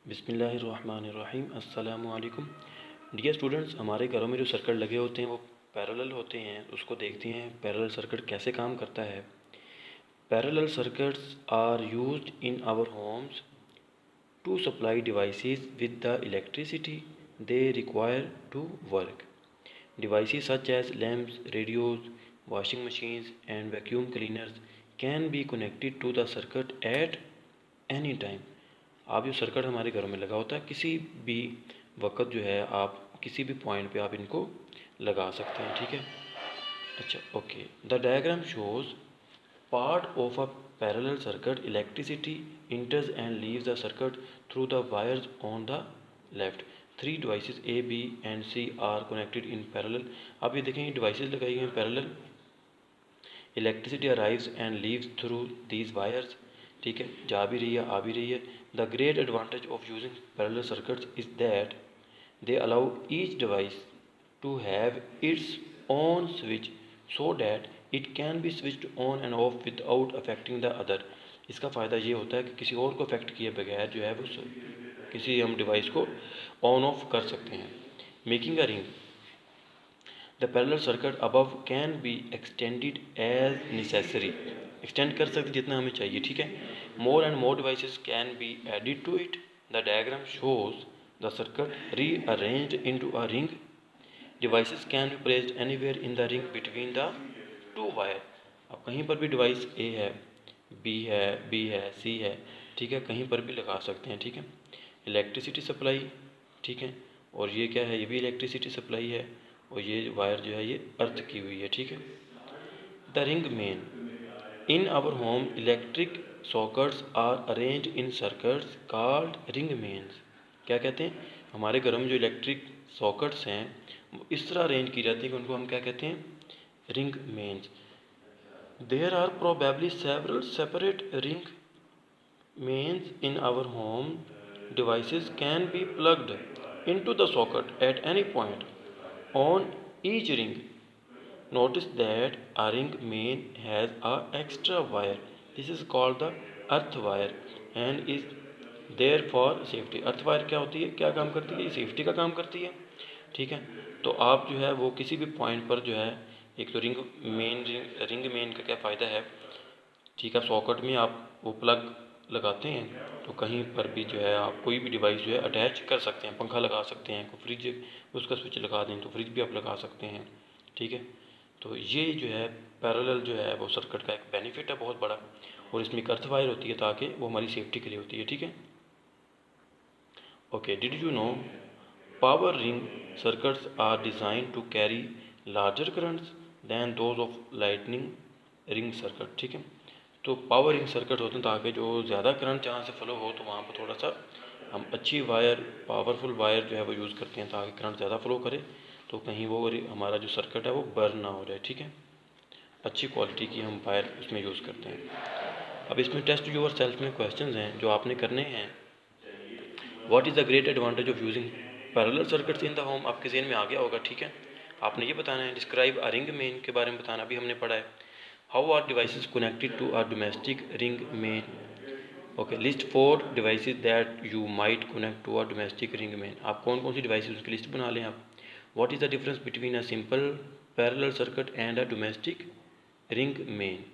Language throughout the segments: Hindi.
बिस्मिल्लाहिर्रहमानिर्रहीम। अस्सलामु अलैकुम। डियर स्टूडेंट्स, हमारे घरों में जो सर्किट लगे होते हैं वो पैरेलल होते हैं। उसको देखते हैं पैरेलल सर्किट कैसे काम करता है। Parallel circuits are used in our homes to supply devices with the electricity they require to work. Devices such as lamps, radios, washing machines, and vacuum cleaners can be connected to the circuit at any time। आप जो सर्किट हमारे घरों में लगा होता है किसी भी वक्त जो है आप किसी भी पॉइंट पे आप इनको लगा सकते हैं, ठीक है। अच्छा, okay. The diagram shows part of a parallel circuit. Electricity enters and leaves the circuit through the wires on the left। Three devices A B and C are connected in parallel. अब ये देखेंगे डिवाइसेस लगाई गई हैं parallel. Electricity arrives and leaves through these wires, ठीक है, जा भी रही है आ भी रही है। The great advantage of using parallel circuits is that they allow each device to have its own switch so that it can be switched on and off without affecting the other. इसका फ़ायदा ये होता है कि किसी और को अफेक्ट किए बगैर जो है वो किसी हम डिवाइस को ऑन ऑफ कर सकते हैं। Making a ring. The parallel circuit above can be extended as necessary. Extend कर सकते जितना हमें चाहिए, ठीक है। More and more devices can be added to it. The diagram shows the circuit rearranged into a ring. Devices can be placed anywhere in the ring between the two wire. अब कहीं पर भी डिवाइस ए है, बी है, सी है, ठीक है, कहीं पर भी लगा सकते हैं, ठीक है। इलेक्ट्रिसिटी सप्लाई, ठीक है, और ये क्या है, ये भी इलेक्ट्रिसिटी सप्लाई है, और ये वायर जो है ये अर्थ की हुई है, ठीक है। The ring main. In our home electric sockets are arrange in circuits called ring mains. क्या कहते हैं, हमारे घरों में जो इलेक्ट्रिक सॉकेट्स हैं वो इस तरह अरेंज की जाती है कि उनको हम क्या कहते हैं, ring mains. There are probably several separate ring mains in our home. Devices can be plugged into the socket at any point on each ring। Notice that a ring main has a extra wire। This is called the earth wire and is there for safety। Earth wire क्या होती है, क्या काम करती है, सेफ्टी का काम करती है, ठीक है। तो आप जो है वो किसी भी पॉइंट पर जो है, एक तो रिंग मेन का क्या फ़ायदा है, ठीक है, सॉकेट में आप वो प्लग लगाते हैं तो कहीं पर भी जो है आप कोई भी डिवाइस जो है अटैच कर सकते हैं। पंखा लगा सकते हैं, कोई फ्रिज उसका स्विच लगा दें तो फ्रिज भी आप लगा सकते हैं, ठीक है। तो ये जो है पैरेलल जो है वो सर्किट का एक बेनिफिट है बहुत बड़ा, और इसमें एक अर्थ वायर होती है ताकि वो हमारी सेफ्टी के लिए होती है, ठीक है। Okay, did you know power ring circuits are design to carry larger currents than those of lightning ring circuit, ठीक है। तो पावर रिंग सर्किट होते हैं ताकि जो ज़्यादा करंट जहाँ से फ्लो हो तो वहाँ पर थोड़ा सा हम अच्छी वायर, पावरफुल वायर जो है वो यूज़ करते हैं ताकि करंट ज़्यादा फ्लो करे, तो कहीं वो हमारा जो सर्किट है वो बर्न ना हो जाए, ठीक है। अच्छी क्वालिटी की हम वायर उसमें यूज़ करते हैं। अब इसमें टेस्ट योर सेल्फ में क्वेश्चंस हैं जो आपने करने हैं। What is the great advantage of using parallel circuits in the home. आपके ज़हन में आ गया होगा, ठीक है। आपने ये बताना है, डिस्क्राइब अ रिंग मेन के बारे में बताना, भी हमने पढ़ा है। How are devices connected to a domestic ring main. Okay, list 4 devices that you might connect to a domestic ring main. आप कौन कौन सी डिवाइसेस उसकी लिस्ट बना लें आप। What is the difference between a simple parallel circuit and a domestic ring main.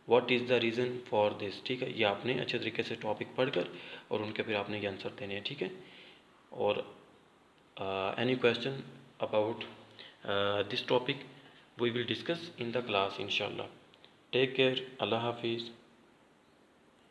What is the reason for this, ठीक है। ये आपने अच्छे तरीके से टॉपिक पढ़कर और उनके फिर आपने ये आंसर देने हैं, ठीक है। और any question about this topic we will discuss in the class इंशाल्लाह। टेक केयर, अल्लाह हाफिज़।